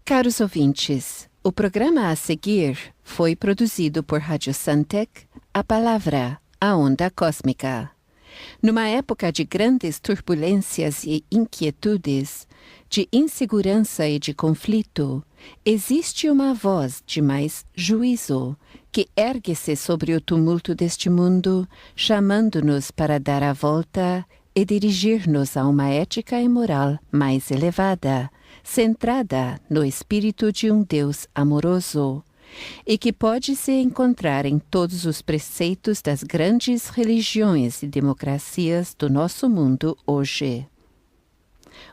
Caros ouvintes, o programa a seguir foi produzido por Rádio Santec, a palavra, a onda cósmica. Numa época de grandes turbulências e inquietudes, de insegurança e de conflito, existe uma voz de mais juízo que ergue-se sobre o tumulto deste mundo, chamando-nos para dar a volta e dirigir-nos a uma ética e moral mais elevada, centrada no espírito de um Deus amoroso, e que pode se encontrar em todos os preceitos das grandes religiões e democracias do nosso mundo hoje.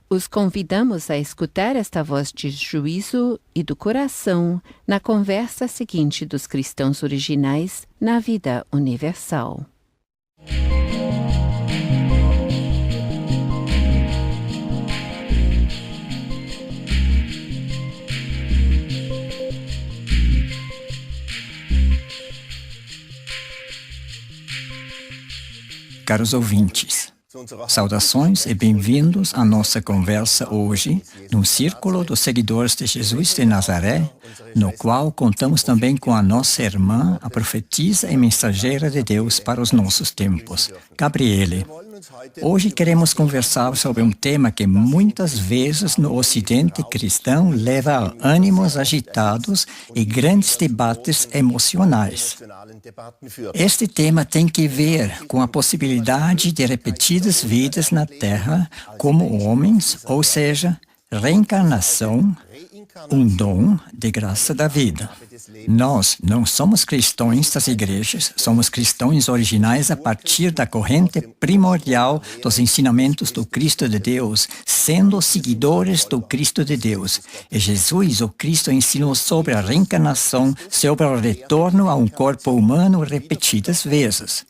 Os convidamos a escutar esta voz de juízo e do coração na conversa seguinte dos cristãos originais na vida universal. Caros ouvintes, saudações e bem-vindos à nossa conversa hoje no Círculo dos Seguidores de Jesus de Nazaré, no qual contamos também com a nossa irmã, a profetisa e mensageira de Deus para os nossos tempos, Gabriele. Hoje queremos conversar sobre um tema que muitas vezes no Ocidente cristão leva a ânimos agitados e grandes debates emocionais. Este tema tem que ver com a possibilidade de repetidas vidas na Terra como homens, ou seja, reencarnação, um dom de graça da vida. Nós não somos cristãos das igrejas, somos cristãos originais a partir da corrente primordial dos ensinamentos do Cristo de Deus, sendo seguidores do Cristo de Deus. E Jesus, o Cristo, ensinou sobre a reencarnação, sobre o retorno a um corpo humano repetidas vezes.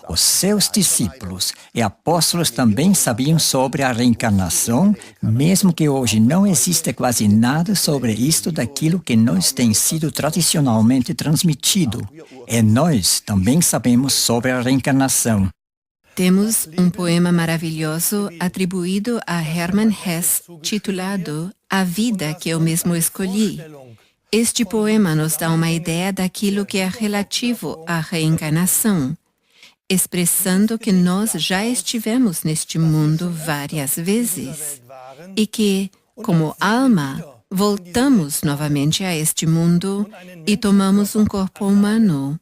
Os seus discípulos e apóstolos também sabiam sobre a reencarnação, mesmo que hoje não exista quase nada sobre isto daquilo que nos tem sido tradicionalmente transmitido. E nós também sabemos sobre a reencarnação. Temos um poema maravilhoso atribuído a Hermann Hesse, titulado A Vida que eu mesmo escolhi. Este poema nos dá uma ideia daquilo que é relativo à reencarnação, expressando que nós já estivemos neste mundo várias vezes e que, como alma, voltamos novamente a este mundo e tomamos um corpo humano.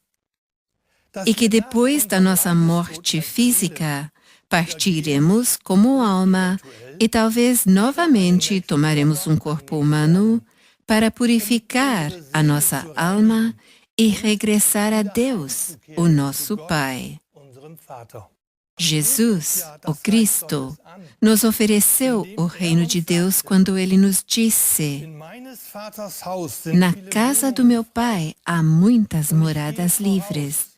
E que depois da nossa morte física, partiremos como alma e talvez novamente tomaremos um corpo humano para purificar a nossa alma e regressar a Deus, o nosso Pai. Jesus, o Cristo, nos ofereceu o reino de Deus quando Ele nos disse: Na casa do meu Pai há muitas moradas livres,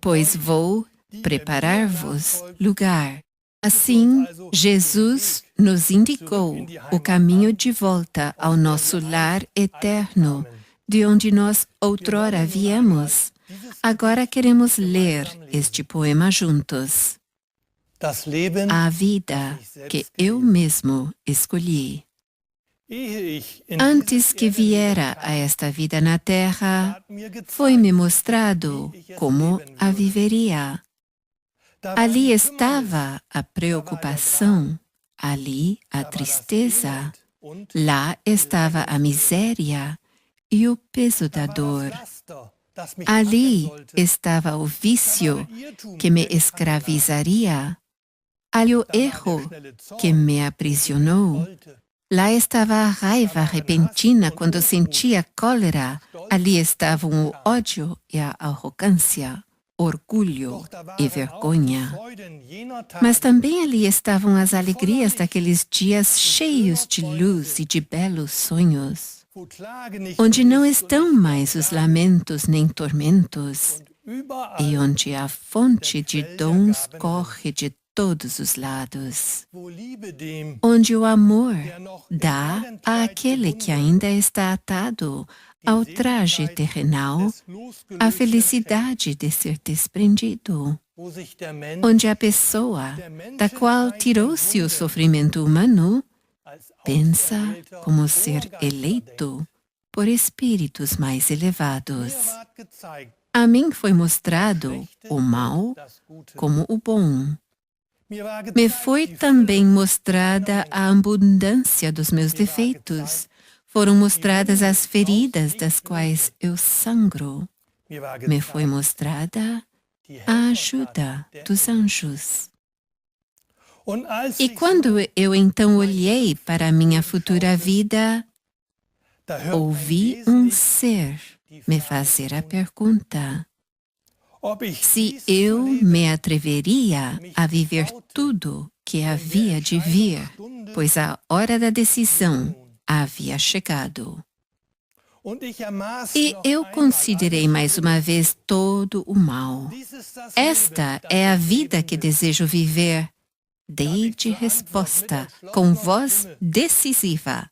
pois vou preparar-vos lugar. Assim, Jesus nos indicou o caminho de volta ao nosso lar eterno, de onde nós outrora viemos. Agora queremos ler este poema juntos. A vida que eu mesmo escolhi. Antes que viera a esta vida na Terra, foi-me mostrado como a viveria. Ali estava a preocupação, ali a tristeza, lá estava a miséria e o peso da dor. Ali estava o vício que me escravizaria, ali o erro que me aprisionou. Lá estava a raiva repentina quando sentia cólera, ali estavam o ódio e a arrogância, orgulho e vergonha. Mas também ali estavam as alegrias daqueles dias cheios de luz e de belos sonhos, onde não estão mais os lamentos nem tormentos, e onde a fonte de dons corre de todos os lados, onde o amor dá àquele que ainda está atado ao traje terrenal a felicidade de ser desprendido, onde a pessoa, da qual tirou-se o sofrimento humano, Pensa como ser eleito por espíritos mais elevados. A mim foi mostrado o mal como o bom. Me foi também mostrada a abundância dos meus defeitos. Foram mostradas as feridas das quais eu sangro. Me foi mostrada a ajuda dos anjos. E quando eu então olhei para a minha futura vida, ouvi um ser me fazer a pergunta se eu me atreveria a viver tudo que havia de vir, pois a hora da decisão havia chegado. E eu considerei mais uma vez todo o mal. Esta é a vida que desejo viver. Dei de resposta com voz decisiva.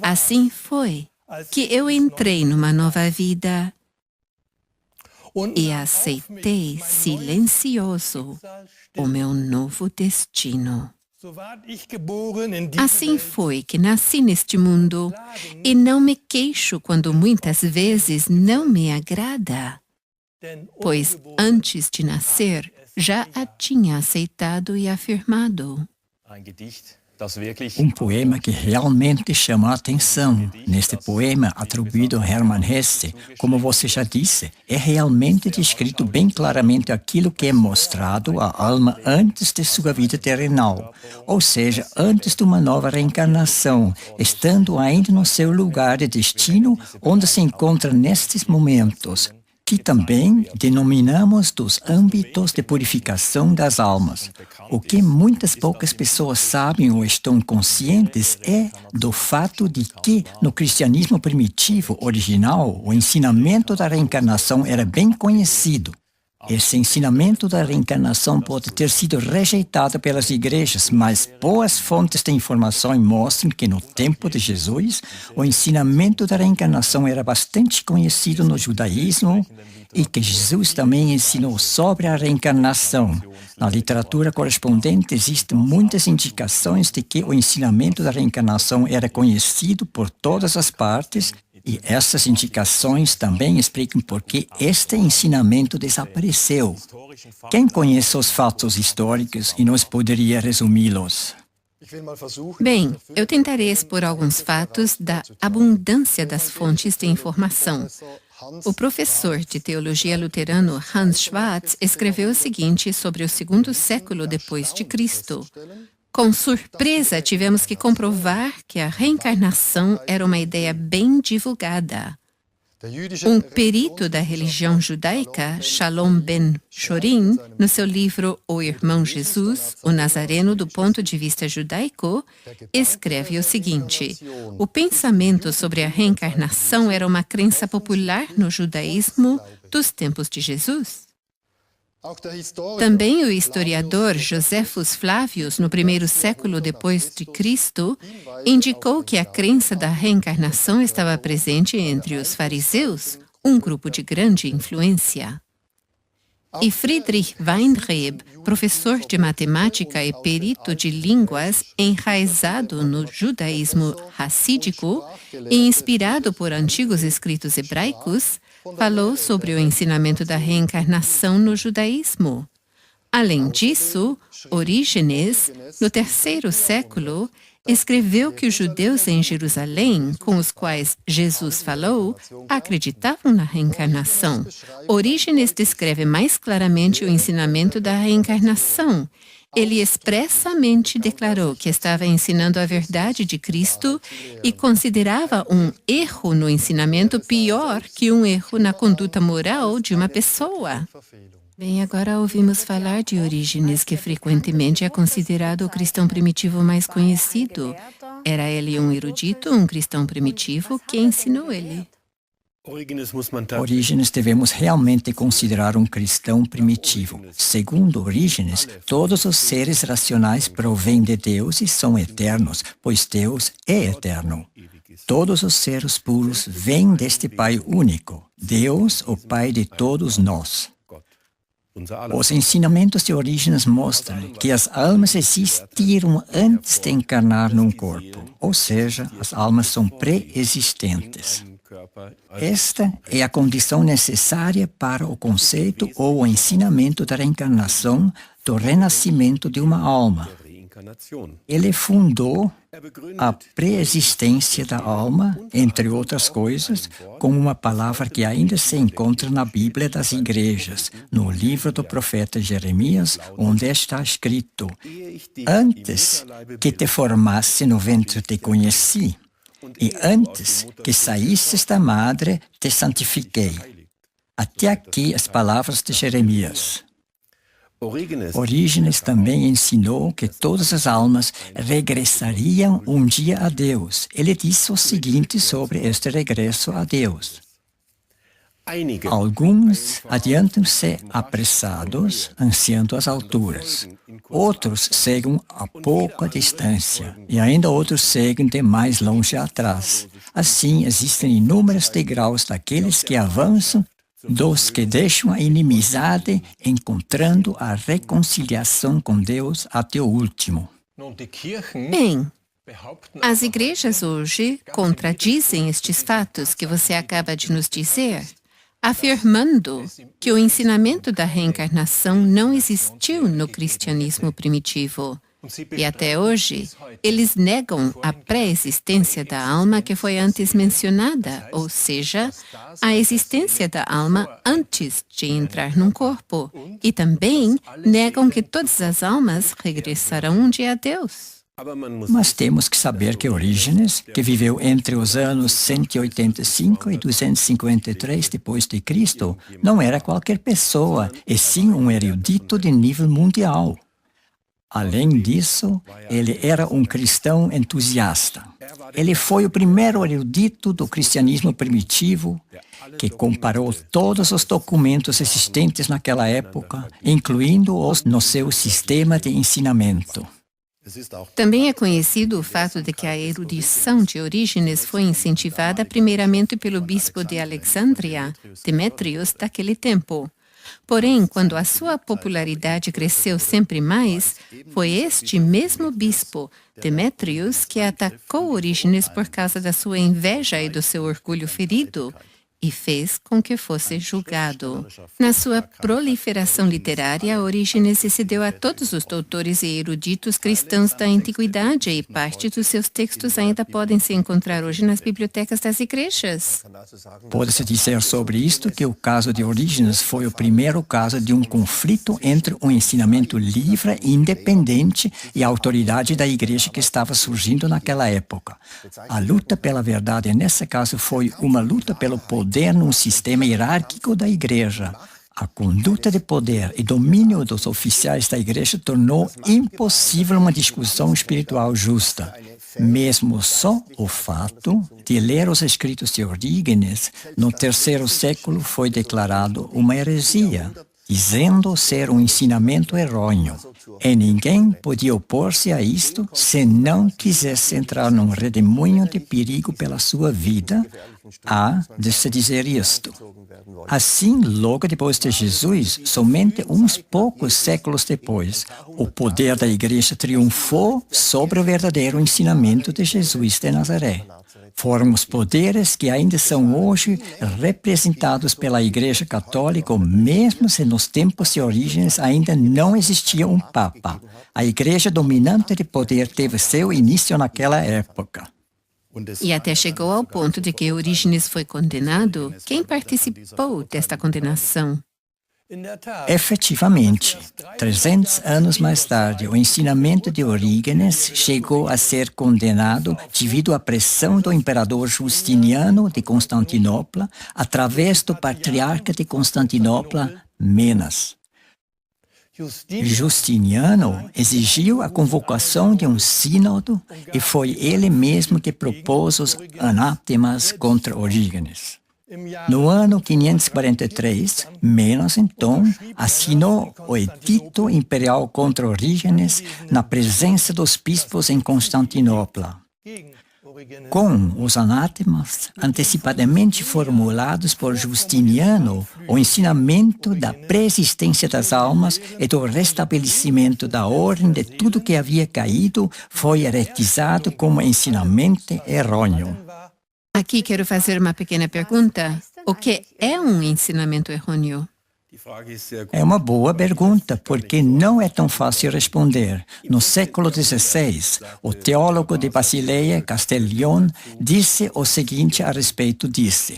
Assim foi que eu entrei numa nova vida e aceitei silencioso o meu novo destino. Assim foi que nasci neste mundo e não me queixo quando muitas vezes não me agrada, pois antes de nascer já a tinha aceitado e afirmado. Um poema que realmente chama a atenção. Neste poema, atribuído a Hermann Hesse, como você já disse, é realmente descrito bem claramente aquilo que é mostrado à alma antes de sua vida terrenal, ou seja, antes de uma nova reencarnação, estando ainda no seu lugar de destino, onde se encontra nestes momentos, que também denominamos dos âmbitos de purificação das almas. O que muitas poucas pessoas sabem ou estão conscientes é do fato de que, no cristianismo primitivo original, o ensinamento da reencarnação era bem conhecido. Esse ensinamento da reencarnação pode ter sido rejeitado pelas igrejas, mas boas fontes de informação mostram que no tempo de Jesus, o ensinamento da reencarnação era bastante conhecido no judaísmo e que Jesus também ensinou sobre a reencarnação. Na literatura correspondente existem muitas indicações de que o ensinamento da reencarnação era conhecido por todas as partes. E essas indicações também explicam por que este ensinamento desapareceu. Quem conhece os fatos históricos e nos poderia resumi-los? Bem, eu tentarei expor alguns fatos da abundância das fontes de informação. O professor de teologia luterano Hans Schwartz escreveu o seguinte sobre o segundo século depois de Cristo. Com surpresa, tivemos que comprovar que a reencarnação era uma ideia bem divulgada. Um perito da religião judaica, Shalom ben Chorin, no seu livro O Irmão Jesus, o Nazareno do ponto de vista judaico, escreve o seguinte: o pensamento sobre a reencarnação era uma crença popular no judaísmo dos tempos de Jesus. Também o historiador Josephus Flavius, no primeiro século depois de Cristo, indicou que a crença da reencarnação estava presente entre os fariseus, um grupo de grande influência. E Friedrich Weinreb, professor de matemática e perito de línguas, enraizado no judaísmo racídico e inspirado por antigos escritos hebraicos, falou sobre o ensinamento da reencarnação no judaísmo. Além disso, Orígenes, no terceiro século, escreveu que os judeus em Jerusalém, com os quais Jesus falou, acreditavam na reencarnação. Orígenes descreve mais claramente o ensinamento da reencarnação. Ele expressamente declarou que estava ensinando a verdade de Cristo e considerava um erro no ensinamento pior que um erro na conduta moral de uma pessoa. Bem, agora ouvimos falar de Orígenes, que frequentemente é considerado o cristão primitivo mais conhecido. Era ele um erudito, um cristão primitivo? Quem ensinou ele? Orígenes devemos realmente considerar um cristão primitivo. Segundo Orígenes, todos os seres racionais provêm de Deus e são eternos, pois Deus é eterno. Todos os seres puros vêm deste Pai único, Deus, o Pai de todos nós. Os ensinamentos de Orígenes mostram que as almas existiram antes de encarnar num corpo, ou seja, as almas são pré-existentes. Esta é a condição necessária para o conceito ou o ensinamento da reencarnação, do renascimento de uma alma. Ele fundou a pré-existência da alma, entre outras coisas, com uma palavra que ainda se encontra na Bíblia das Igrejas, no livro do profeta Jeremias, onde está escrito: Antes que te formasse no ventre te conheci, e antes que saísses da madre te santifiquei. Até aqui as palavras de Jeremias. Orígenes também ensinou que todas as almas regressariam um dia a Deus. Ele disse o seguinte sobre este regresso a Deus: Alguns adiantam-se apressados, ansiando as alturas. Outros seguem a pouca distância, e ainda outros seguem de mais longe atrás. Assim, existem inúmeros degraus daqueles que avançam, dos que deixam a inimizade, encontrando a reconciliação com Deus até o último. Bem, as igrejas hoje contradizem estes fatos que você acaba de nos dizer, afirmando que o ensinamento da reencarnação não existiu no cristianismo primitivo. E até hoje, eles negam a pré-existência da alma que foi antes mencionada, ou seja, a existência da alma antes de entrar num corpo. E também negam que todas as almas regressarão um dia a Deus. Mas temos que saber que Orígenes, que viveu entre os anos 185 e 253 depois de Cristo, não era qualquer pessoa, e sim um erudito de nível mundial. Além disso, ele era um cristão entusiasta. Ele foi o primeiro erudito do cristianismo primitivo que comparou todos os documentos existentes naquela época, incluindo-os no seu sistema de ensinamento. Também é conhecido o fato de que a erudição de Orígenes foi incentivada primeiramente pelo bispo de Alexandria, Demétrios, daquele tempo. Porém, quando a sua popularidade cresceu sempre mais, foi este mesmo bispo, Demétrios, que atacou Orígenes por causa da sua inveja e do seu orgulho ferido, e fez com que fosse julgado. Na sua proliferação literária, Orígenes cedeu a todos os doutores e eruditos cristãos da antiguidade, e parte dos seus textos ainda podem se encontrar hoje nas bibliotecas das igrejas. Pode-se dizer sobre isto que o caso de Orígenes foi o primeiro caso de um conflito entre um ensinamento livre e independente e a autoridade da igreja que estava surgindo naquela época. A luta pela verdade, nesse caso, foi uma luta pelo poder num sistema hierárquico da igreja. A conduta de poder e domínio dos oficiais da igreja tornou impossível uma discussão espiritual justa. Mesmo só o fato de ler os escritos de Orígenes no terceiro século foi declarado uma heresia, dizendo ser um ensinamento errôneo. E ninguém podia opor-se a isto se não quisesse entrar num redemoinho de perigo pela sua vida. Há de se dizer isto. Assim, logo depois de Jesus, somente uns poucos séculos depois, o poder da igreja triunfou sobre o verdadeiro ensinamento de Jesus de Nazaré. Foram os poderes que ainda são hoje representados pela Igreja Católica, mesmo se nos tempos de Orígenes ainda não existia um Papa. A igreja dominante de poder teve seu início naquela época. E até chegou ao ponto de que Orígenes foi condenado. Quem participou desta condenação? Efetivamente, 300 anos mais tarde, o ensinamento de Orígenes chegou a ser condenado devido à pressão do imperador Justiniano de Constantinopla através do patriarca de Constantinopla, Menas. Justiniano exigiu a convocação de um sínodo e foi ele mesmo que propôs os anátemas contra Orígenes. No ano 543, Menas, então, assinou o edito imperial contra Orígenes na presença dos bispos em Constantinopla. Com os anátemas antecipadamente formulados por Justiniano, o ensinamento da pré-existência das almas e do restabelecimento da ordem de tudo que havia caído foi heretizado como ensinamento errôneo. Aqui quero fazer uma pequena pergunta. O que é um ensinamento errôneo? É uma boa pergunta, porque não é tão fácil responder. No século XVI, o teólogo de Basileia, Castellion, disse o seguinte a respeito disso.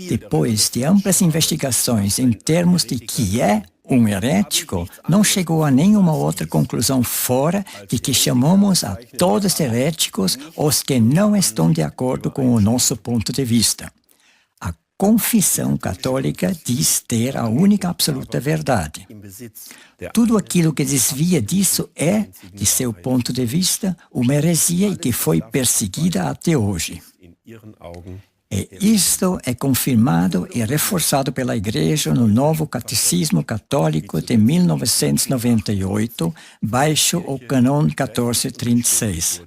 Depois de amplas investigações em termos de que é um herético, não chegou a nenhuma outra conclusão fora de que chamamos a todos heréticos os que não estão de acordo com o nosso ponto de vista. A confissão católica diz ter a única absoluta verdade. Tudo aquilo que desvia disso é, de seu ponto de vista, uma heresia e que foi perseguida até hoje. E isto é confirmado e reforçado pela Igreja no novo Catecismo Católico de 1998, baixo o Cânon 1436.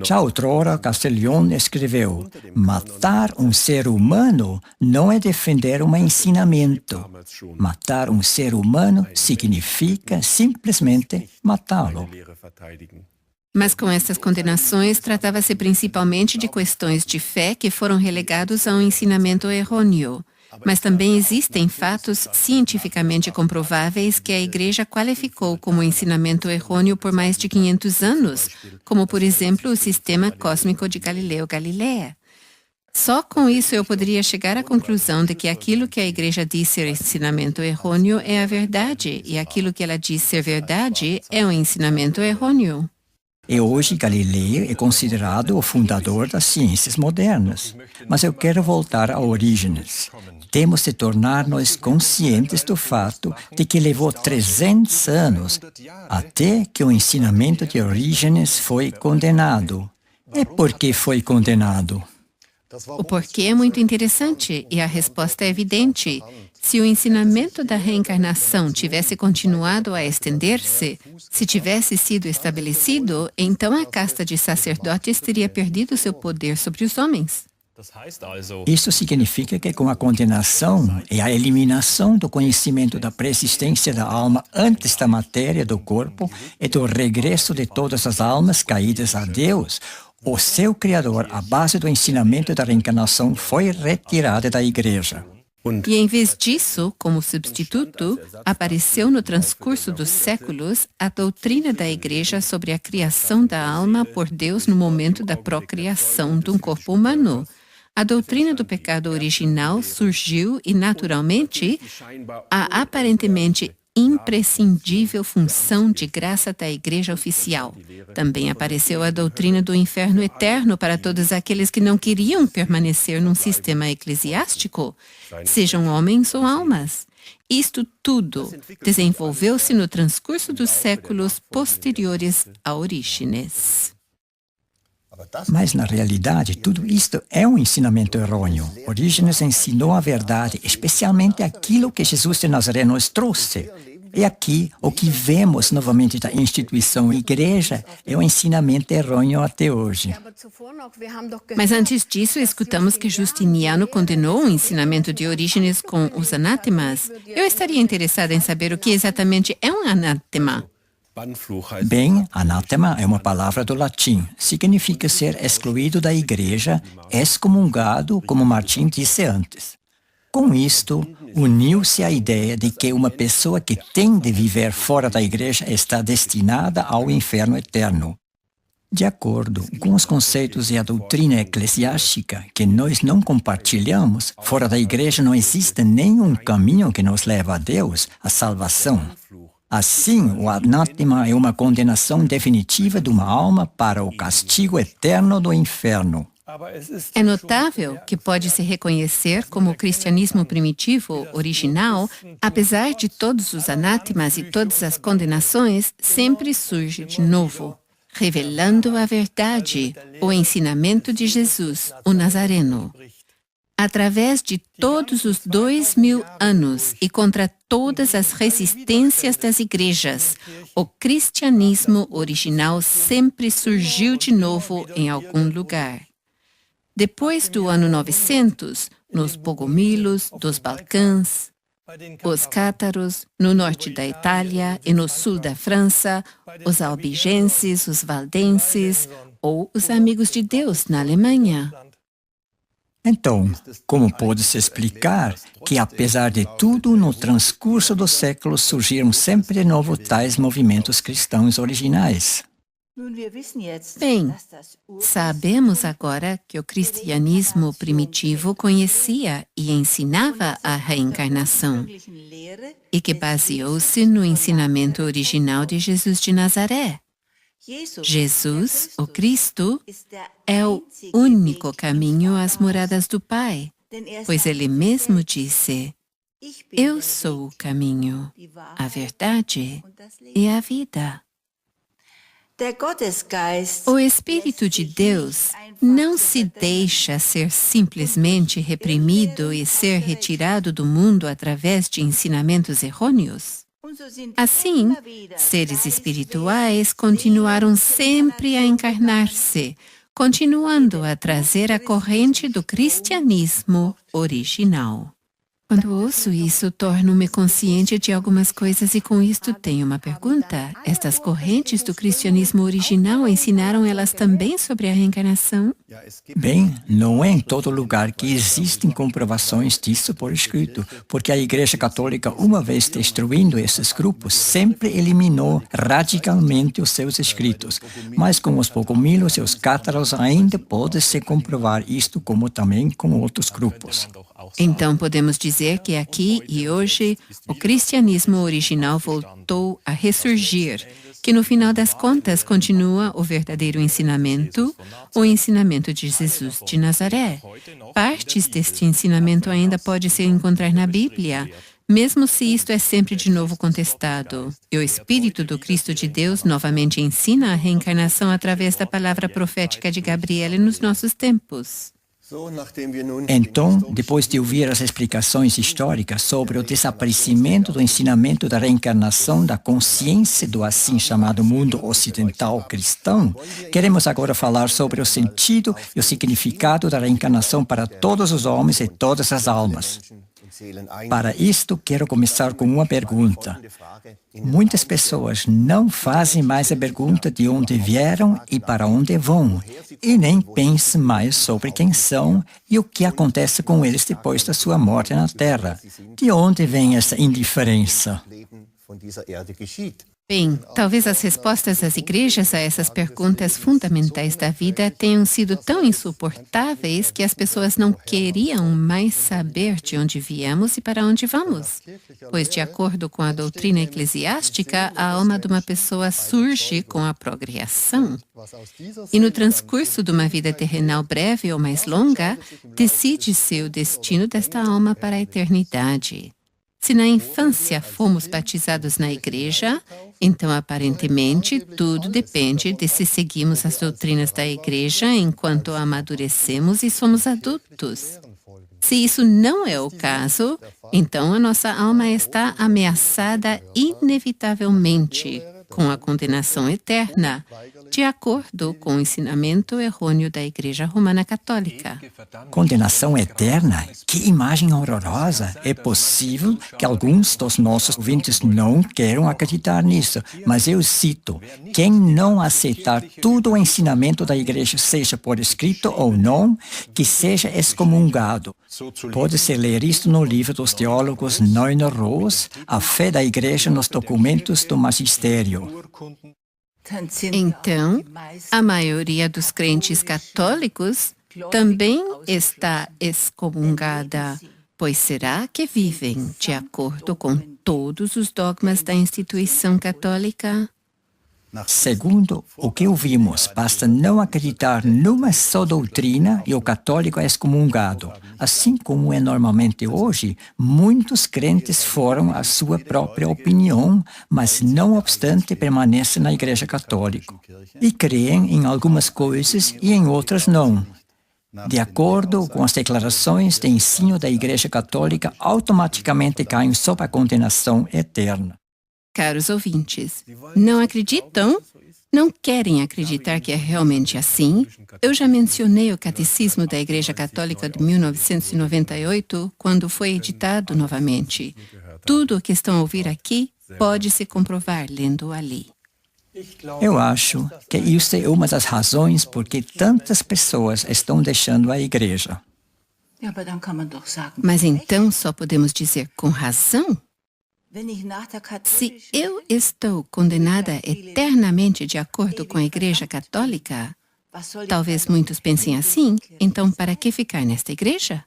Já outrora, Castellion escreveu: matar um ser humano não é defender um ensinamento. Matar um ser humano significa simplesmente matá-lo. Mas com essas condenações, tratava-se principalmente de questões de fé que foram relegados a um ensinamento errôneo. Mas também existem fatos cientificamente comprováveis que a Igreja qualificou como ensinamento errôneo por mais de 500 anos, como, por exemplo, o sistema cósmico de Galileu Galilei. Só com isso eu poderia chegar à conclusão de que aquilo que a Igreja diz ser ensinamento errôneo é a verdade, e aquilo que ela diz ser verdade é um ensinamento errôneo. E hoje Galileu é considerado o fundador das ciências modernas. Mas eu quero voltar a Orígenes. Temos de tornar-nos conscientes do fato de que levou 300 anos até que o ensinamento de Orígenes foi condenado. E por que foi condenado? O porquê é muito interessante e a resposta é evidente. Se o ensinamento da reencarnação tivesse continuado a estender-se, se tivesse sido estabelecido, então a casta de sacerdotes teria perdido seu poder sobre os homens. Isso significa que com a condenação e a eliminação do conhecimento da pré-existência da alma antes da matéria do corpo e do regresso de todas as almas caídas a Deus, o seu Criador, a base do ensinamento da reencarnação, foi retirado da Igreja. E em vez disso, como substituto, apareceu no transcurso dos séculos a doutrina da Igreja sobre a criação da alma por Deus no momento da procriação de um corpo humano. A doutrina do pecado original surgiu e, naturalmente, a aparentemente imprescindível função de graça da Igreja oficial. Também apareceu a doutrina do inferno eterno para todos aqueles que não queriam permanecer num sistema eclesiástico, sejam homens ou almas. Isto tudo desenvolveu-se no transcurso dos séculos posteriores a Orígenes. Mas, na realidade, tudo isto é um ensinamento errôneo. Orígenes ensinou a verdade, especialmente aquilo que Jesus de Nazaré nos trouxe. E aqui, o que vemos novamente da instituição Igreja é um ensinamento errôneo até hoje. Mas antes disso, escutamos que Justiniano condenou o ensinamento de Orígenes com os anátemas. Eu estaria interessada em saber o que exatamente é um anátema. Bem, anátema é uma palavra do latim. Significa ser excluído da Igreja, excomungado, como Martim disse antes. Com isto, uniu-se a ideia de que uma pessoa que tem de viver fora da Igreja está destinada ao inferno eterno. De acordo com os conceitos e a doutrina eclesiástica que nós não compartilhamos, fora da Igreja não existe nenhum caminho que nos leva a Deus, a salvação. Assim, o anátema é uma condenação definitiva de uma alma para o castigo eterno do inferno. É notável que pode-se reconhecer como o cristianismo primitivo, original, apesar de todos os anátemas e todas as condenações, sempre surge de novo, revelando a verdade, o ensinamento de Jesus, o Nazareno. Através de todos os 2000 anos e contra todas as resistências das igrejas, o cristianismo original sempre surgiu de novo em algum lugar. Depois do ano 900, nos Bogomilos dos Balcãs, os cátaros no norte da Itália e no sul da França, os albigenses, os valdenses ou os amigos de Deus na Alemanha. Então, como pode-se explicar que, apesar de tudo, no transcurso dos séculos surgiram sempre de novo tais movimentos cristãos originais? Bem, sabemos agora que o cristianismo primitivo conhecia e ensinava a reencarnação e que baseou-se no ensinamento original de Jesus de Nazaré. Jesus, o Cristo, é o único caminho às moradas do Pai, pois Ele mesmo disse: Eu sou o caminho, a verdade e a vida. O Espírito de Deus não se deixa ser simplesmente reprimido e ser retirado do mundo através de ensinamentos errôneos. Assim, seres espirituais continuaram sempre a encarnar-se, continuando a trazer a corrente do cristianismo original. Quando ouço isso, torno-me consciente de algumas coisas e com isto tenho uma pergunta. Estas correntes do cristianismo original ensinaram elas também sobre a reencarnação? Bem, não é em todo lugar que existem comprovações disso por escrito, porque a Igreja Católica, uma vez destruindo esses grupos, sempre eliminou radicalmente os seus escritos. Mas com os bogomilos e os cátaros ainda pode-se comprovar isto, como também com outros grupos. Então podemos dizer que aqui e hoje o cristianismo original voltou a ressurgir, que no final das contas continua o verdadeiro ensinamento, o ensinamento de Jesus de Nazaré. Partes deste ensinamento ainda pode-se encontrar na Bíblia, mesmo se isto é sempre de novo contestado. E o Espírito do Cristo de Deus novamente ensina a reencarnação através da palavra profética de Gabriel nos nossos tempos. Então, depois de ouvir as explicações históricas sobre o desaparecimento do ensinamento da reencarnação da consciência do assim chamado mundo ocidental cristão, queremos agora falar sobre o sentido e o significado da reencarnação para todos os homens e todas as almas. Para isto, quero começar com uma pergunta. Muitas pessoas não fazem mais a pergunta de onde vieram e para onde vão, e nem pensam mais sobre quem são e o que acontece com eles depois da sua morte na Terra. De onde vem essa indiferença? Bem, talvez as respostas das igrejas a essas perguntas fundamentais da vida tenham sido tão insuportáveis que as pessoas não queriam mais saber de onde viemos e para onde vamos. Pois, de acordo com a doutrina eclesiástica, a alma de uma pessoa surge com a procriação. E no transcurso de uma vida terrenal breve ou mais longa, decide-se o destino desta alma para a eternidade. Se na infância fomos batizados na igreja, então aparentemente tudo depende de se seguimos as doutrinas da igreja enquanto amadurecemos e somos adultos. Se isso não é o caso, então a nossa alma está ameaçada inevitavelmente com a condenação eterna, de acordo com o ensinamento errôneo da Igreja Romana Católica. Condenação eterna? Que imagem horrorosa! É possível que alguns dos nossos ouvintes não queiram acreditar nisso, mas eu cito: quem não aceitar todo o ensinamento da Igreja, seja por escrito ou não, que seja excomungado. Pode-se ler isto no livro dos teólogos Neuner Roos, A Fé da Igreja nos Documentos do Magistério. Então, a maioria dos crentes católicos também está excomungada, pois será que vivem de acordo com todos os dogmas da instituição católica? Segundo o que ouvimos, basta não acreditar numa só doutrina e o católico é excomungado. Assim como é normalmente hoje, muitos crentes formam a sua própria opinião, mas não obstante permanecem na Igreja Católica. E creem em algumas coisas e em outras não. De acordo com as declarações de ensino da Igreja Católica, automaticamente caem sob a condenação eterna. Caros ouvintes, não acreditam? Não querem acreditar que é realmente assim? Eu já mencionei o Catecismo da Igreja Católica de 1998, quando foi editado novamente. Tudo o que estão a ouvir aqui pode se comprovar lendo ali. Eu acho que isso é uma das razões por que tantas pessoas estão deixando a Igreja. Mas então só podemos dizer com razão? Se eu estou condenada eternamente de acordo com a Igreja Católica, talvez muitos pensem assim, então para que ficar nesta igreja?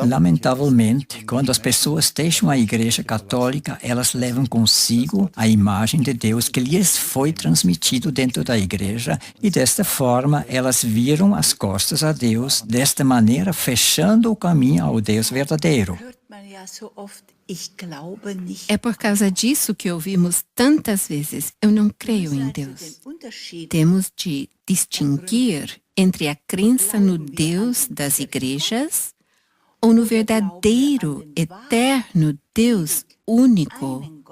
Lamentavelmente, quando as pessoas deixam a Igreja Católica, elas levam consigo a imagem de Deus que lhes foi transmitido dentro da Igreja e, desta forma, elas viram as costas a Deus, desta maneira fechando o caminho ao Deus verdadeiro. É por causa disso que ouvimos tantas vezes, eu não creio em Deus. Temos de distinguir entre a crença no Deus das igrejas ou no verdadeiro, eterno Deus único,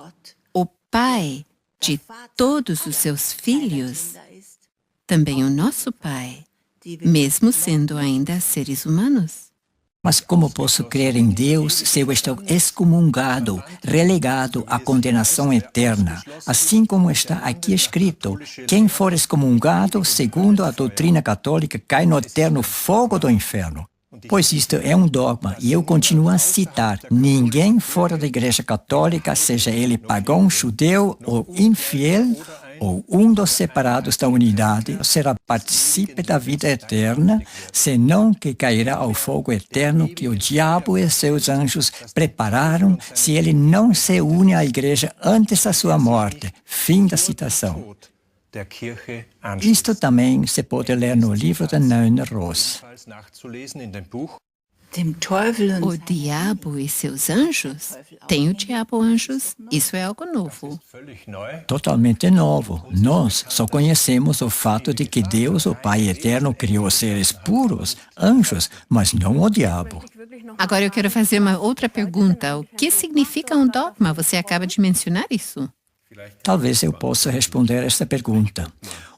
o Pai de todos os seus filhos, também o nosso Pai, mesmo sendo ainda seres humanos. Mas como posso crer em Deus se eu estou excomungado, relegado à condenação eterna? Assim como está aqui escrito, quem for excomungado, segundo a doutrina católica, cai no eterno fogo do inferno. Pois isto é um dogma, e eu continuo a citar, ninguém fora da Igreja Católica, seja ele pagão, judeu ou infiel, ou um dos separados da unidade, será partícipe da vida eterna, senão que cairá ao fogo eterno que o diabo e seus anjos prepararam se ele não se une à igreja antes da sua morte. Fim da citação. Isto também se pode ler no livro de Naune Roos. O diabo e seus anjos? Tem o diabo anjos? Isso é algo novo. Totalmente novo. Nós só conhecemos o fato de que Deus, o Pai Eterno, criou seres puros, anjos, mas não o diabo. Agora eu quero fazer uma outra pergunta. O que significa um dogma? Você acaba de mencionar isso. Talvez eu possa responder esta pergunta.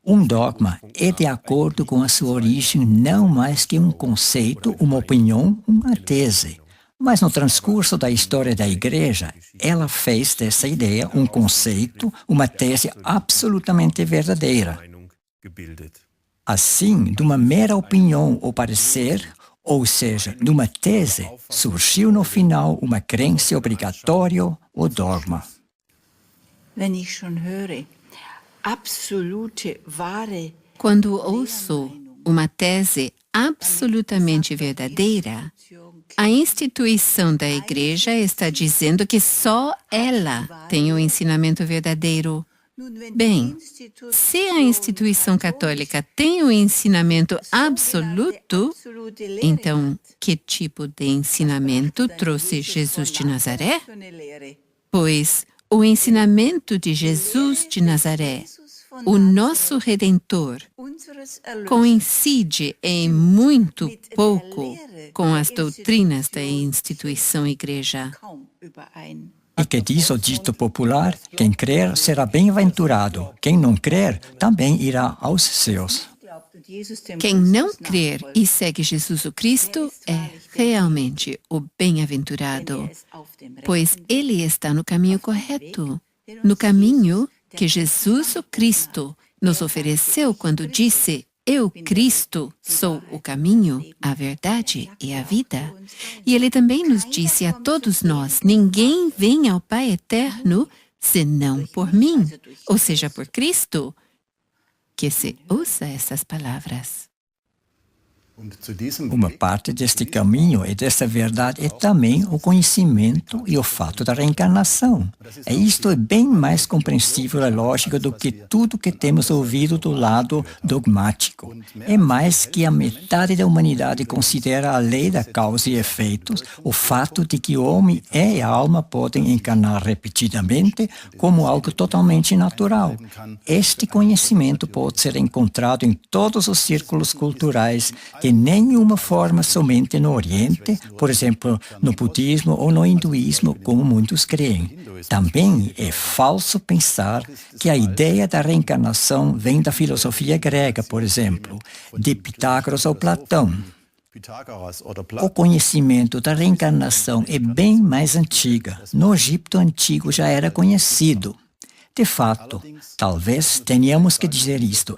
Um dogma é de acordo com a sua origem não mais que um conceito, uma opinião, uma tese. Mas no transcurso da história da Igreja, ela fez dessa ideia um conceito, uma tese absolutamente verdadeira. Assim, de uma mera opinião ou parecer, ou seja, de uma tese, surgiu no final uma crença obrigatória ou dogma. Quando ouço uma tese absolutamente verdadeira, a instituição da igreja está dizendo que só ela tem o ensinamento verdadeiro. Bem, se a instituição católica tem o ensinamento absoluto, então que tipo de ensinamento trouxe Jesus de Nazaré? Pois o ensinamento de Jesus de Nazaré, o nosso Redentor, coincide em muito pouco com as doutrinas da instituição Igreja. E que diz o dito popular, quem crer será bem-aventurado, quem não crer também irá aos céus. Quem não crer e segue Jesus o Cristo é realmente o bem-aventurado, pois ele está no caminho correto, no caminho que Jesus o Cristo nos ofereceu quando disse: Eu, Cristo, sou o caminho, a verdade e a vida. E ele também nos disse a todos nós: ninguém vem ao Pai eterno senão por mim, ou seja, por Cristo. Que se ouça essas palavras. Uma parte deste caminho e desta verdade é também o conhecimento e o fato da reencarnação. E isto é bem mais compreensível e lógico do que tudo que temos ouvido do lado dogmático. É mais que a metade da humanidade considera a lei da causa e efeitos, o fato de que o homem e a alma podem encarnar repetidamente como algo totalmente natural. Este conhecimento pode ser encontrado em todos os círculos culturais, de nenhuma forma somente no Oriente, por exemplo, no budismo ou no hinduísmo, como muitos creem. Também é falso pensar que a ideia da reencarnação vem da filosofia grega, por exemplo, de Pitágoras ou Platão. O conhecimento da reencarnação é bem mais antiga. No Egito Antigo já era conhecido. De fato, talvez tenhamos que dizer isto.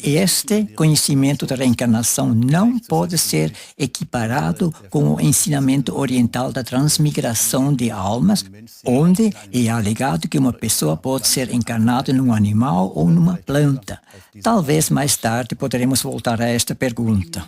Este conhecimento da reencarnação não pode ser equiparado com o ensinamento oriental da transmigração de almas, onde é alegado que uma pessoa pode ser encarnada num animal ou numa planta. Talvez mais tarde poderemos voltar a esta pergunta.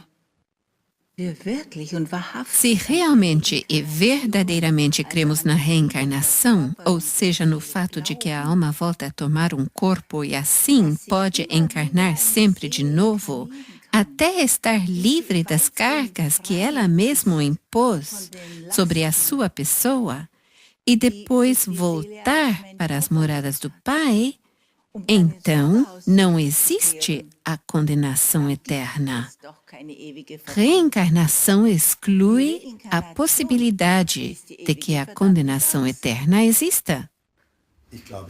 Se realmente e verdadeiramente cremos na reencarnação, ou seja, no fato de que a alma volta a tomar um corpo e assim pode encarnar sempre de novo, até estar livre das cargas que ela mesma impôs sobre a sua pessoa, e depois voltar para as moradas do Pai, então não existe a condenação eterna. Reencarnação exclui a possibilidade de que a condenação eterna exista.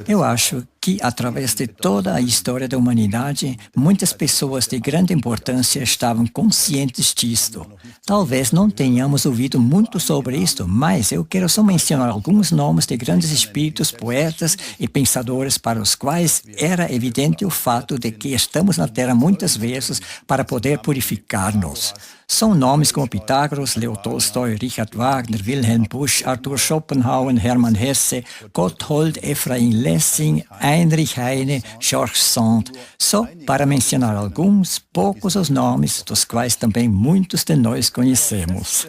Eu acho que, através de toda a história da humanidade, muitas pessoas de grande importância estavam conscientes disto. Talvez não tenhamos ouvido muito sobre isto, mas eu quero só mencionar alguns nomes de grandes espíritos, poetas e pensadores para os quais era evidente o fato de que estamos na Terra muitas vezes para poder purificar-nos. São nomes como Pitágoras, Leo Tolstói, Richard Wagner, Wilhelm Busch, Arthur Schopenhauer, Hermann Hesse, Gotthold Ephraim Lessing, Heinrich Heine, George Sand, só para mencionar alguns poucos os nomes, dos quais também muitos de nós conhecemos.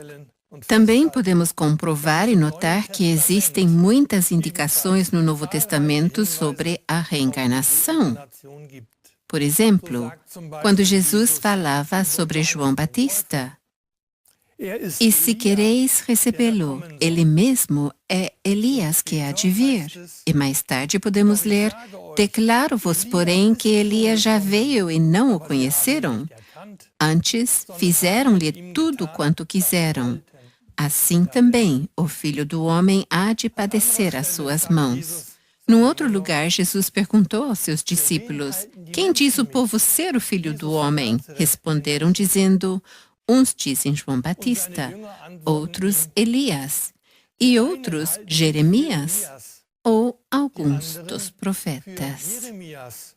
Também podemos comprovar e notar que existem muitas indicações no Novo Testamento sobre a reencarnação. Por exemplo, quando Jesus falava sobre João Batista, e se quereis recebê-lo, ele mesmo é Elias que há de vir. E mais tarde podemos ler, declaro-vos, porém, que Elias já veio e não o conheceram. Antes, fizeram-lhe tudo quanto quiseram. Assim também, o Filho do Homem há de padecer às suas mãos. Num outro lugar, Jesus perguntou aos seus discípulos, quem diz o povo ser o Filho do Homem? Responderam dizendo, uns dizem João Batista, outros Elias, e outros Jeremias, ou alguns dos profetas.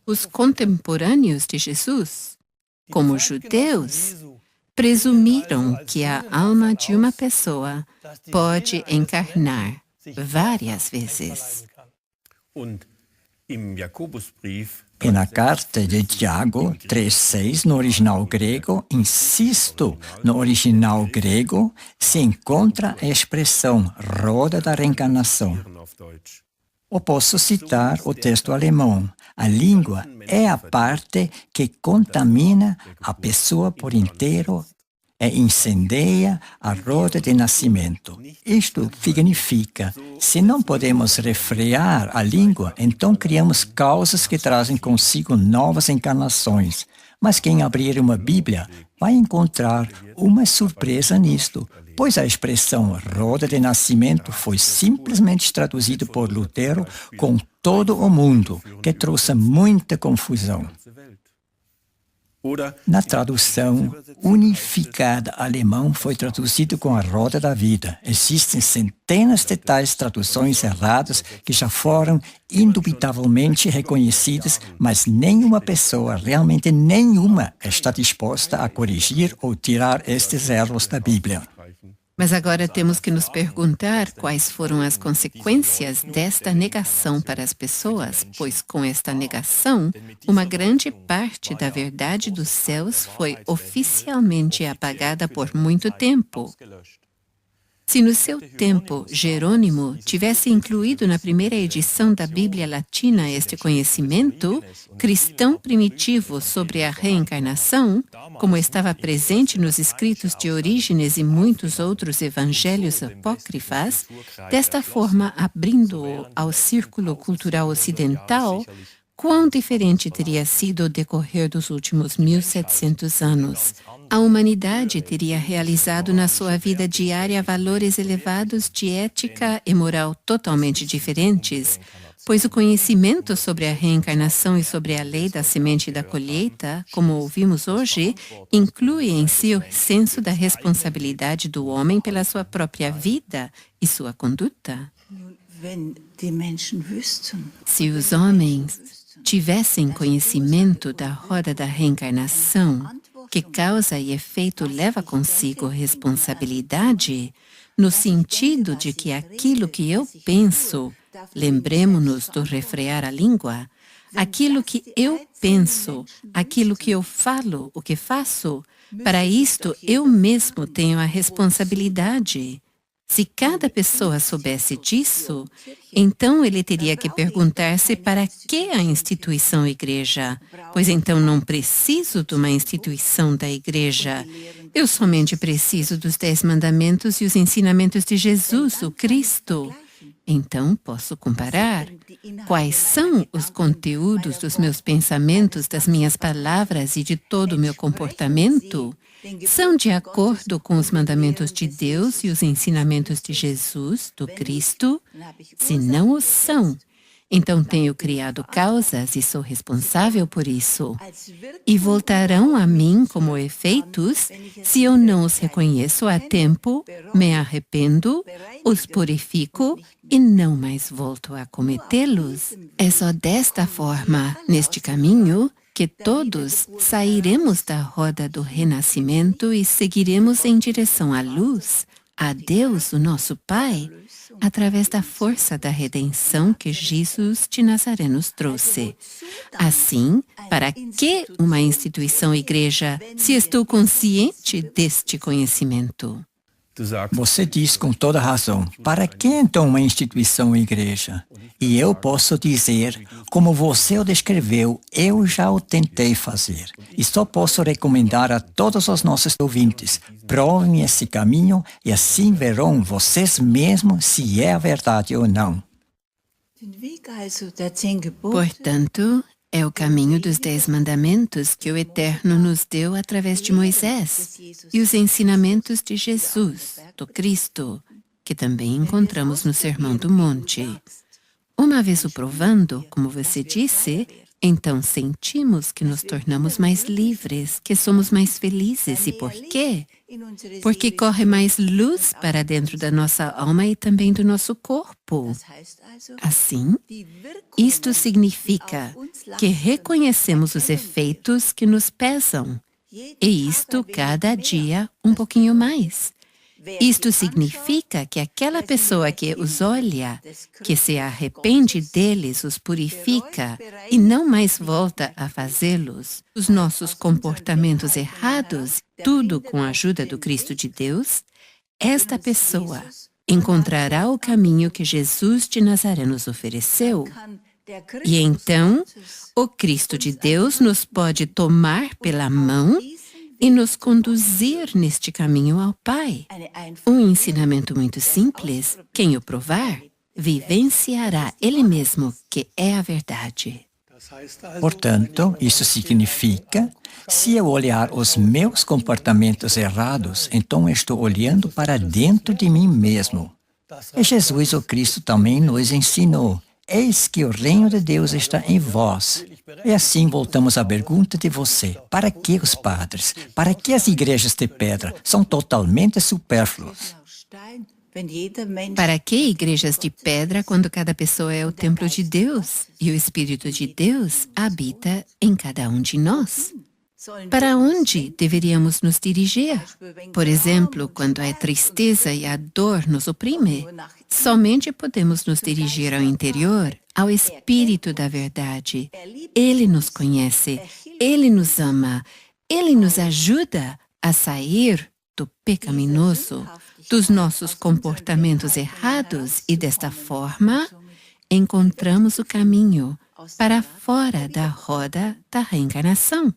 Os contemporâneos de Jesus, como judeus, presumiram que a alma de uma pessoa pode encarnar várias vezes. E na carta de Tiago 3,6, no original grego, insisto, no original grego, se encontra a expressão roda da reencarnação. Ou posso citar o texto alemão. A língua é a parte que contamina a pessoa por inteiro e incendeia a roda de nascimento. Isto significa, se não podemos refrear a língua, então criamos causas que trazem consigo novas encarnações. Mas quem abrir uma Bíblia vai encontrar uma surpresa nisto, pois a expressão roda de nascimento foi simplesmente traduzida por Lutero com todo o mundo, que trouxe muita confusão. Na tradução unificada alemã foi traduzido com a roda da vida. Existem centenas de tais traduções erradas que já foram indubitavelmente reconhecidas, mas nenhuma pessoa, realmente nenhuma, está disposta a corrigir ou tirar estes erros da Bíblia. Mas agora temos que nos perguntar quais foram as consequências desta negação para as pessoas, pois com esta negação, uma grande parte da verdade dos céus foi oficialmente apagada por muito tempo. Se no seu tempo Jerônimo tivesse incluído na primeira edição da Bíblia Latina este conhecimento cristão primitivo sobre a reencarnação, como estava presente nos escritos de Orígenes e muitos outros evangelhos apócrifas, desta forma abrindo-o ao círculo cultural ocidental, quão diferente teria sido o decorrer dos últimos 1700 anos. A humanidade teria realizado na sua vida diária valores elevados de ética e moral totalmente diferentes, pois o conhecimento sobre a reencarnação e sobre a lei da semente e da colheita, como ouvimos hoje, inclui em si o senso da responsabilidade do homem pela sua própria vida e sua conduta. Se os homens tivessem conhecimento da roda da reencarnação, que causa e efeito leva consigo responsabilidade, no sentido de que aquilo que eu penso, lembremo-nos do refrear a língua, aquilo que eu penso, aquilo que eu falo, o que faço, para isto eu mesmo tenho a responsabilidade. Se cada pessoa soubesse disso, então ele teria que perguntar-se para que a instituição igreja, pois então não preciso de uma instituição da igreja. Eu somente preciso dos 10 mandamentos e os ensinamentos de Jesus, o Cristo. Então posso comparar quais são os conteúdos dos meus pensamentos, das minhas palavras e de todo o meu comportamento. São de acordo com os mandamentos de Deus e os ensinamentos de Jesus, do Cristo? Se não o são, então tenho criado causas e sou responsável por isso. E voltarão a mim como efeitos se eu não os reconheço a tempo, me arrependo, os purifico e não mais volto a cometê-los. É só desta forma, neste caminho, que todos sairemos da roda do renascimento e seguiremos em direção à luz, a Deus, o nosso Pai, através da força da redenção que Jesus de Nazaré nos trouxe. Assim, para que uma instituição igreja, se estou consciente deste conhecimento? Você diz com toda razão, para que então uma instituição igreja? E eu posso dizer, como você o descreveu, eu já o tentei fazer. E só posso recomendar a todos os nossos ouvintes, provem esse caminho e assim verão vocês mesmos se é a verdade ou não. Portanto, é o caminho dos 10 mandamentos que o Eterno nos deu através de Moisés e os ensinamentos de Jesus, do Cristo, que também encontramos no Sermão do Monte. Uma vez o provando, como você disse, então sentimos que nos tornamos mais livres, que somos mais felizes. E por quê? Porque corre mais luz para dentro da nossa alma e também do nosso corpo. Assim, isto significa que reconhecemos os efeitos que nos pesam, e isto cada dia um pouquinho mais. Isto significa que aquela pessoa que os olha, que se arrepende deles, os purifica e não mais volta a fazê-los, os nossos comportamentos errados, tudo com a ajuda do Cristo de Deus, esta pessoa encontrará o caminho que Jesus de Nazaré nos ofereceu. E então, o Cristo de Deus nos pode tomar pela mão e nos conduzir neste caminho ao Pai. Um ensinamento muito simples, quem o provar, vivenciará ele mesmo que é a verdade. Portanto, isso significa, se eu olhar os meus comportamentos errados, então estou olhando para dentro de mim mesmo. E Jesus, o Cristo, também nos ensinou, eis que o reino de Deus está em vós. E assim voltamos à pergunta de você, para que os padres, para que as igrejas de pedra são totalmente supérfluas? Para que igrejas de pedra quando cada pessoa é o templo de Deus e o Espírito de Deus habita em cada um de nós? Para onde deveríamos nos dirigir? Por exemplo, quando a tristeza e a dor nos oprime, somente podemos nos dirigir ao interior, ao Espírito da Verdade. Ele nos conhece, Ele nos ama, Ele nos ajuda a sair do pecaminoso, dos nossos comportamentos errados e, desta forma, encontramos o caminho para fora da roda da reencarnação.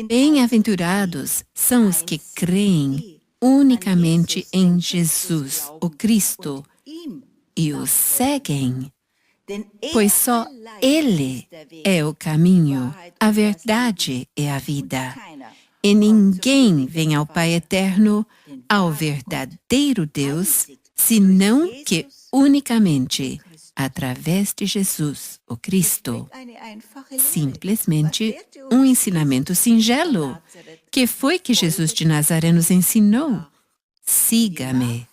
Bem-aventurados são os que creem unicamente em Jesus, o Cristo, e o seguem, pois só Ele é o caminho, a verdade e a vida. E ninguém vem ao Pai Eterno, ao verdadeiro Deus, senão que unicamente através de Jesus, o Cristo. Simplesmente um ensinamento singelo. Que foi que Jesus de Nazaré nos ensinou? Siga-me.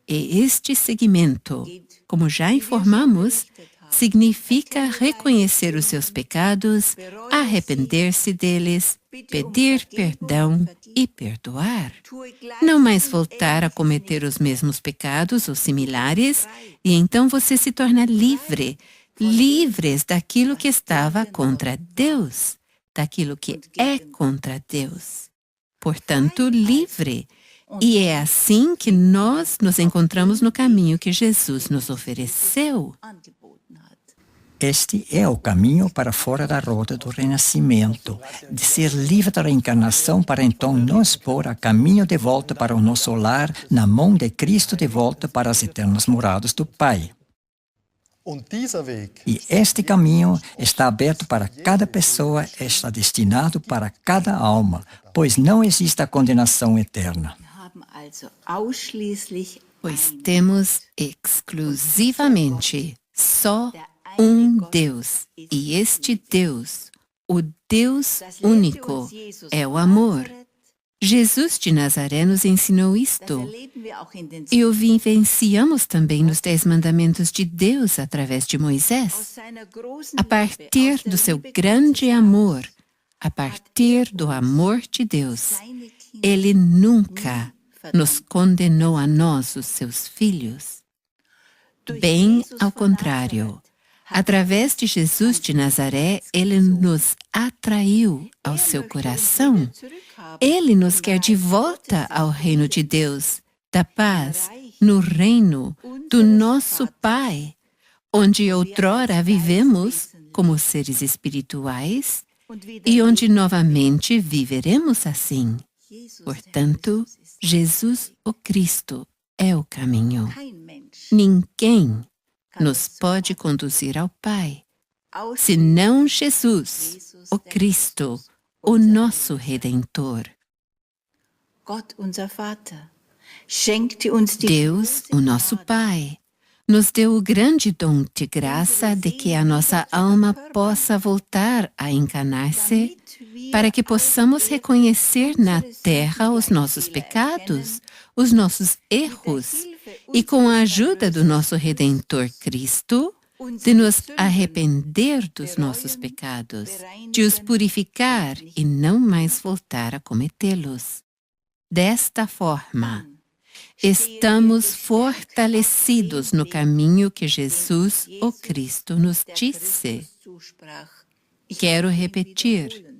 E este seguimento, como já informamos, significa reconhecer os seus pecados, arrepender-se deles, pedir perdão e perdoar. Não mais voltar a cometer os mesmos pecados ou similares, e então você se torna livre, livres daquilo que estava contra Deus, daquilo que é contra Deus. Portanto, livre. E é assim que nós nos encontramos no caminho que Jesus nos ofereceu. Este é o caminho para fora da roda do renascimento, de ser livre da reencarnação para então nos pôr a caminho de volta para o nosso lar, na mão de Cristo de volta para as eternas moradas do Pai. E este caminho está aberto para cada pessoa, está destinado para cada alma, pois não existe a condenação eterna. Pois temos exclusivamente só um Deus, e este Deus, o Deus único, é o amor. Jesus de Nazaré nos ensinou isto, e o vivenciamos também nos 10 mandamentos de Deus através de Moisés. A partir do seu grande amor, a partir do amor de Deus, Ele nunca nos condenou a nós, os seus filhos. Bem ao contrário. Através de Jesus de Nazaré, Ele nos atraiu ao seu coração. Ele nos quer de volta ao reino de Deus, da paz, no reino do nosso Pai, onde outrora vivemos como seres espirituais e onde novamente viveremos assim. Portanto, Jesus, o Cristo, é o caminho. Ninguém nos pode conduzir ao Pai, senão Jesus, o Cristo, o nosso Redentor. Deus, o nosso Pai, nos deu o grande dom de graça de que a nossa alma possa voltar a encarnar-se, para que possamos reconhecer na terra os nossos pecados, os nossos erros, e com a ajuda do nosso Redentor Cristo, de nos arrepender dos nossos pecados, de os purificar e não mais voltar a cometê-los. Desta forma, estamos fortalecidos no caminho que Jesus, o Cristo, nos disse. Quero repetir.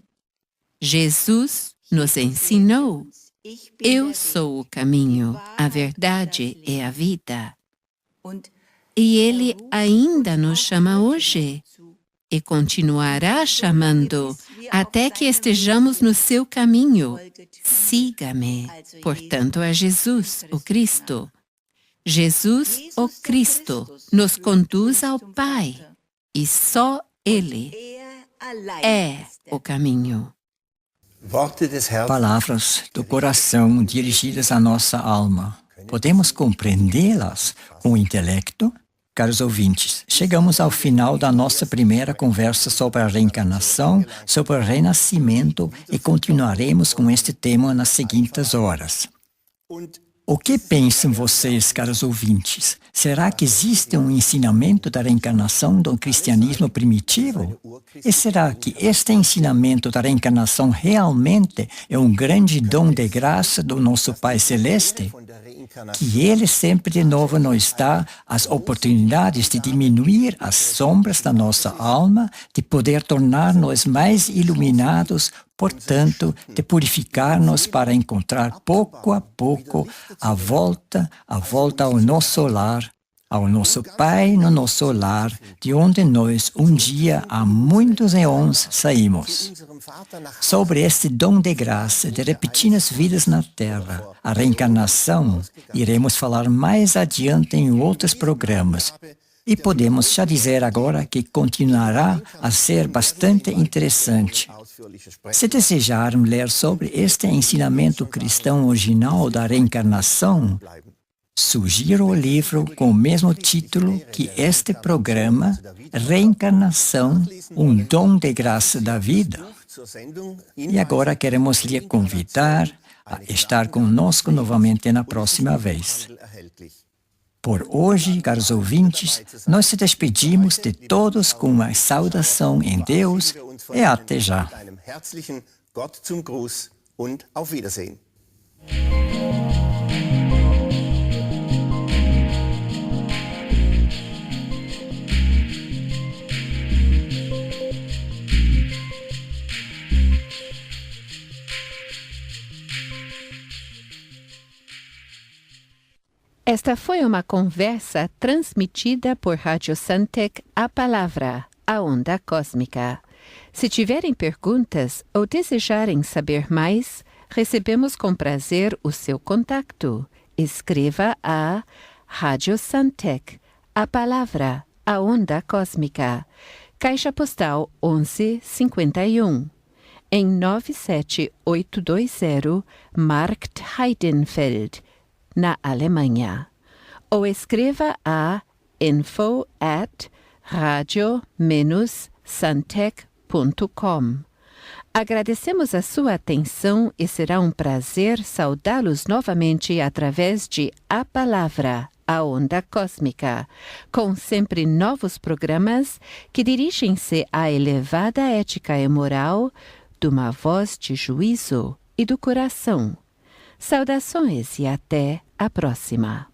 Jesus nos ensinou. Eu sou o caminho, a verdade e a vida. E Ele ainda nos chama hoje e continuará chamando até que estejamos no seu caminho. Siga-me. Portanto, é Jesus, o Cristo. Jesus, o Cristo, nos conduz ao Pai e só Ele é o caminho. Palavras do coração dirigidas à nossa alma. Podemos compreendê-las com o intelecto? Caros ouvintes, chegamos ao final da nossa primeira conversa sobre a reencarnação, sobre o renascimento e continuaremos com este tema nas seguintes horas. O que pensam vocês, caros ouvintes? Será que existe um ensinamento da reencarnação do cristianismo primitivo? E será que este ensinamento da reencarnação realmente é um grande dom de graça do nosso Pai Celeste? Que Ele sempre de novo nos dá as oportunidades de diminuir as sombras da nossa alma, de poder tornar-nos mais iluminados, portanto, de purificar-nos para encontrar pouco a pouco a volta ao nosso lar, ao nosso Pai no nosso lar, de onde nós um dia há muitos eons saímos. Sobre este dom de graça de repetidas vidas na Terra, a reencarnação, iremos falar mais adiante em outros programas. E podemos já dizer agora que continuará a ser bastante interessante. Se desejarem ler sobre este ensinamento cristão original da reencarnação, sugiro o livro com o mesmo título que este programa, Reencarnação, um dom de graça da vida. E agora queremos lhe convidar a estar conosco novamente na próxima vez. Por hoje, caros ouvintes, nós se despedimos de todos com uma saudação em Deus e até já. Esta foi uma conversa transmitida por Rádio Santec, a palavra, a onda cósmica. Se tiverem perguntas ou desejarem saber mais, recebemos com prazer o seu contato. Escreva a Rádio Santec, a palavra, a onda cósmica. Caixa postal 1151. Em 97820 Markt Heidenfeld, na Alemanha. Ou escreva a info@radio-santec.com. Agradecemos a sua atenção e será um prazer saudá-los novamente através de A Palavra, a Onda Cósmica, com sempre novos programas que dirigem-se à elevada ética e moral de uma voz de juízo e do coração. Saudações e até a próxima.